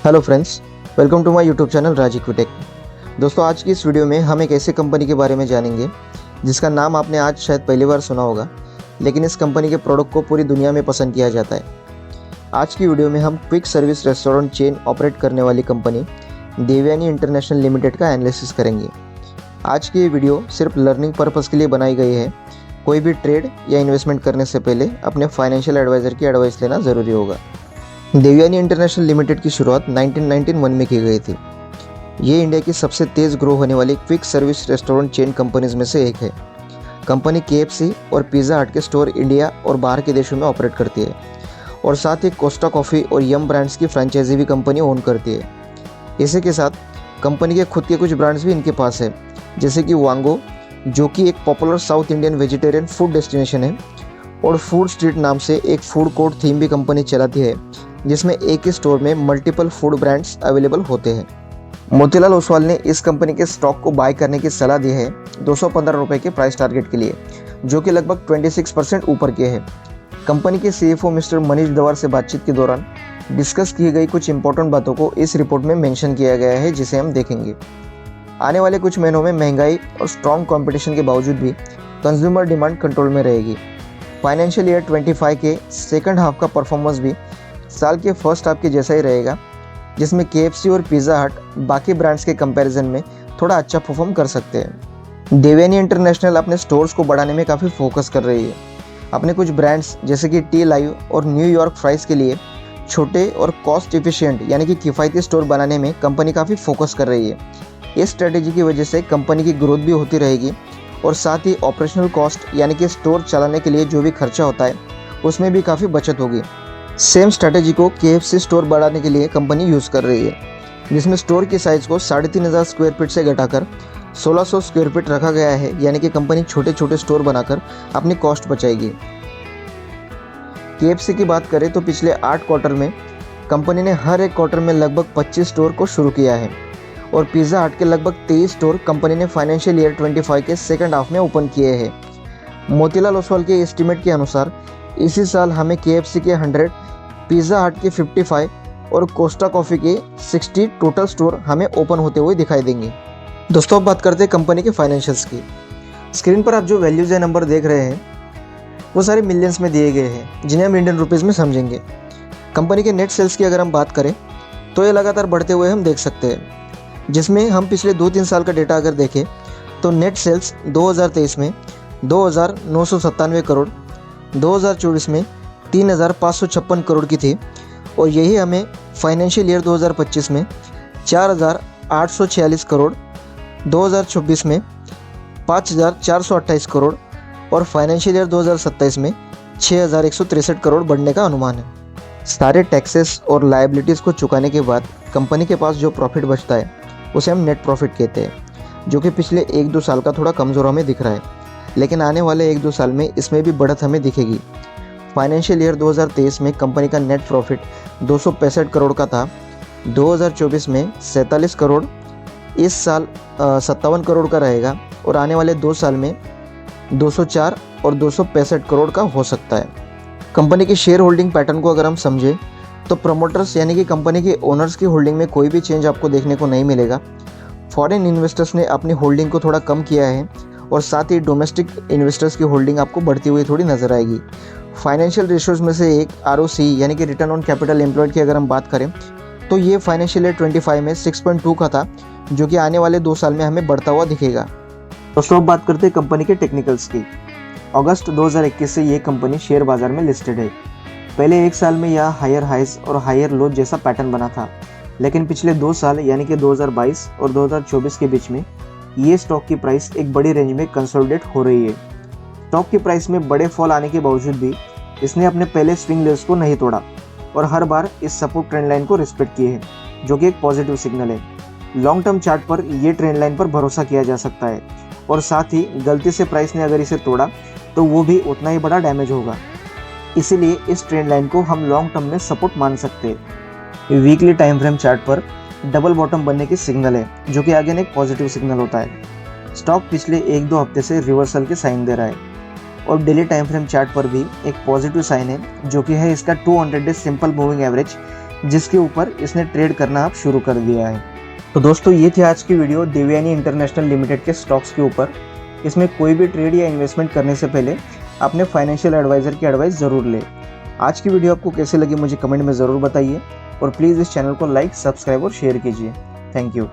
Hello friends, welcome to my YouTube channel Raj Equitech. दोस्तों, आज की इस वीडियो में हम एक ऐसी कंपनी के बारे में जानेंगे जिसका नाम आपने आज शायद पहली बार सुना होगा, लेकिन इस कंपनी के प्रोडक्ट को पूरी दुनिया में पसंद किया जाता है। आज की वीडियो में हम quick service restaurant chain operate करने वाली कंपनी देवयानी इंटरनेशनल लिमिटेड का एनालिसिस करेंगे। आज की ये वीडियो सिर्फ लर्निंग पर्पज़ के लिए बनाई गई है। कोई भी ट्रेड या इन्वेस्टमेंट करने से पहले अपने फाइनेंशियल एडवाइज़र की एडवाइस लेना ज़रूरी होगा। देवयानी इंटरनेशनल लिमिटेड की शुरुआत 1991 में की गई थी। ये इंडिया की सबसे तेज़ ग्रो होने वाली quick service restaurant chain companies में से एक है। कंपनी KFC और पिज़्ज़ा हट के स्टोर इंडिया और बाहर के देशों में ऑपरेट करती है और साथ ही कोस्टा कॉफ़ी और यम ब्रांड्स की फ्रेंचाइजी भी कंपनी ओन करती है। इसी के साथ कंपनी के खुद के कुछ ब्रांड्स भी इनके पास है, जैसे कि वांगो, जो कि एक popular south Indian vegetarian food destination है, और फूड स्ट्रीट नाम से एक फूड कोर्ट थीम भी कंपनी चलाती है, जिसमें एक ही स्टोर में मल्टीपल फूड ब्रांड्स अवेलेबल होते हैं। मोतीलाल ओसवाल ने इस कंपनी के स्टॉक को बाय करने की सलाह दी है 215 रुपये के प्राइस टारगेट के लिए, जो कि लगभग 26% ऊपर के है। कंपनी के CFO मिस्टर मनीष दवार से बातचीत के दौरान डिस्कस की गई कुछ इंपॉर्टेंट बातों को इस रिपोर्ट में मेंशन किया गया है, जिसे हम देखेंगे। आने वाले कुछ महीनों में महंगाई और स्ट्रॉन्ग कंपटीशन के बावजूद भी कंज्यूमर डिमांड कंट्रोल में रहेगी। फाइनेंशियल ईयर 25 के सेकंड हाफ का परफॉर्मेंस भी साल के फर्स्ट हाफ के जैसा ही रहेगा, जिसमें KFC और पिज़्ज़ा हट बाकी ब्रांड्स के कंपैरिजन में थोड़ा अच्छा परफॉर्म कर सकते हैं। देवयानी इंटरनेशनल अपने स्टोर्स को बढ़ाने में काफ़ी फोकस कर रही है। अपने कुछ ब्रांड्स जैसे कि टी लाइव और न्यूयॉर्क फ्राइज़ के लिए छोटे और कॉस्ट इफिशिएंट यानी कि किफ़ायती स्टोर बनाने में कंपनी काफ़ी फोकस कर रही है। इस स्ट्रेटेजी की वजह से कंपनी की ग्रोथ भी होती रहेगी और साथ ही ऑपरेशनल कॉस्ट यानी कि स्टोर चलाने के लिए जो भी खर्चा होता है उसमें भी काफ़ी बचत होगी। सेम स्ट्रैटेजी को KFC स्टोर बढ़ाने के लिए कंपनी यूज़ कर रही है, जिसमें स्टोर की साइज़ को 3500 स्क्वायर फीट से घटाकर 1600 स्क्वायर फीट रखा गया है, यानी कि कंपनी छोटे छोटे स्टोर बनाकर अपनी कॉस्ट बचाएगी। KFC की बात करें तो पिछले 8 क्वार्टर में कंपनी ने हर एक क्वार्टर में लगभग 25 स्टोर को शुरू किया है और पिज़्ज़ा हट के लगभग 23 स्टोर कंपनी ने फाइनेंशियल ईयर 25 के सेकंड हाफ में ओपन किए हैं। मोतीलाल ओसवाल के एस्टीमेट के अनुसार इसी साल हमें KFC के 100, पिज़्ज़ा हट के 55 और कोस्टा कॉफ़ी के 60 टोटल स्टोर हमें ओपन होते हुए दिखाई देंगे। दोस्तों, अब बात करते हैं कंपनी के फाइनेंशियल्स की। स्क्रीन पर आप जो वैल्यूज या नंबर देख रहे हैं वो सारे मिलियंस में दिए गए हैं, जिन्हें हम इंडियन रुपीज़ में समझेंगे। कंपनी के नेट सेल्स की अगर हम बात करें तो ये लगातार बढ़ते हुए हम देख सकते हैं, जिसमें हम पिछले 2-3 साल का डेटा अगर देखें तो नेट सेल्स 2023 में 2,997 करोड़, 2024 में 3,556 करोड़ की थी और यही हमें फाइनेंशियल ईयर 2025 में 4,846 करोड़, 2024 में 5,428 करोड़ और फाइनेंशियल ईयर 2027 में 6,163 करोड़ बढ़ने का अनुमान है। सारे टैक्सेस और लायबिलिटीज़ को चुकाने के बाद कंपनी के पास जो प्रॉफिट बचता है उसे हम नेट प्रॉफिट कहते हैं, जो कि पिछले 1-2 साल का थोड़ा कमज़ोर हमें दिख रहा है, लेकिन आने वाले 1-2 साल में इसमें भी बढ़त हमें दिखेगी। फाइनेंशियल ईयर 2023 में कंपनी का नेट प्रॉफिट 265 करोड़ का था, 2024 में 47 करोड़, इस साल 57 करोड़ का रहेगा और आने वाले 2 साल में 204 और 265 करोड़ का हो सकता है। कंपनी की शेयर होल्डिंग पैटर्न को अगर हम समझें तो प्रमोटर्स यानी कि कंपनी के ओनर्स की होल्डिंग में कोई भी चेंज आपको देखने को नहीं मिलेगा। फॉरेन इन्वेस्टर्स ने अपनी होल्डिंग को थोड़ा कम किया है और साथ ही डोमेस्टिक इन्वेस्टर्स की होल्डिंग आपको बढ़ती हुई थोड़ी नज़र आएगी। फाइनेंशियल रेशियोज़ में से एक ROC यानी कि रिटर्न ऑन कैपिटल एम्प्लॉयड की अगर हम बात करें तो ये फाइनेंशियल ईयर 25 में 6.2 का था, जो कि आने वाले 2 साल में हमें बढ़ता हुआ दिखेगा। दोस्तों, अब बात करते हैं कंपनी के टेक्निकल्स की। अगस्त 2021 से ये कंपनी शेयर बाजार में लिस्टेड है। पहले 1 साल में यह हायर हाइज और हायर लो जैसा पैटर्न बना था, लेकिन पिछले 2 साल यानी कि 2022 और 2024 के बीच में ये स्टॉक की प्राइस एक बड़ी रेंज में कंसोलिडेट हो रही है। स्टॉक की प्राइस में बड़े फॉल आने के बावजूद भी इसने अपने पहले स्विंग लेवल्स को नहीं तोड़ा और हर बार इस सपोर्ट ट्रेंड लाइन को रिस्पेक्ट किए है, जो कि एक पॉजिटिव सिग्नल है। लॉन्ग टर्म चार्ट पर ये ट्रेंड लाइन पर भरोसा किया जा सकता है और साथ ही गलती से प्राइस ने अगर इसे तोड़ा तो वो भी उतना ही बड़ा डैमेज होगा। इसीलिए इस ट्रेंड लाइन को हम लॉन्ग टर्म में सपोर्ट मान सकते हैं। वीकली टाइम फ्रेम चार्ट पर डबल बॉटम बनने की सिग्नल है, जो कि अगेन एक पॉजिटिव सिग्नल होता है। स्टॉक पिछले 1-2 हफ्ते से रिवर्सल के साइन दे रहा है और डेली टाइम फ्रेम चार्ट पर भी एक पॉजिटिव साइन है, जो कि है इसका 200 डे सिंपल मूविंग एवरेज जिसके ऊपर इसने ट्रेड करना अब शुरू कर दिया है। तो दोस्तों ये थी आज की वीडियो देवयानी इंटरनेशनल लिमिटेड के स्टॉक्स के ऊपर। इसमें कोई भी ट्रेड या इन्वेस्टमेंट करने से पहले अपने फाइनेंशियल एडवाइज़र की एडवाइस ज़रूर लें। आज की वीडियो आपको कैसे लगी मुझे कमेंट में ज़रूर बताइए और प्लीज़ इस चैनल को लाइक, सब्सक्राइब और शेयर कीजिए। Thank you.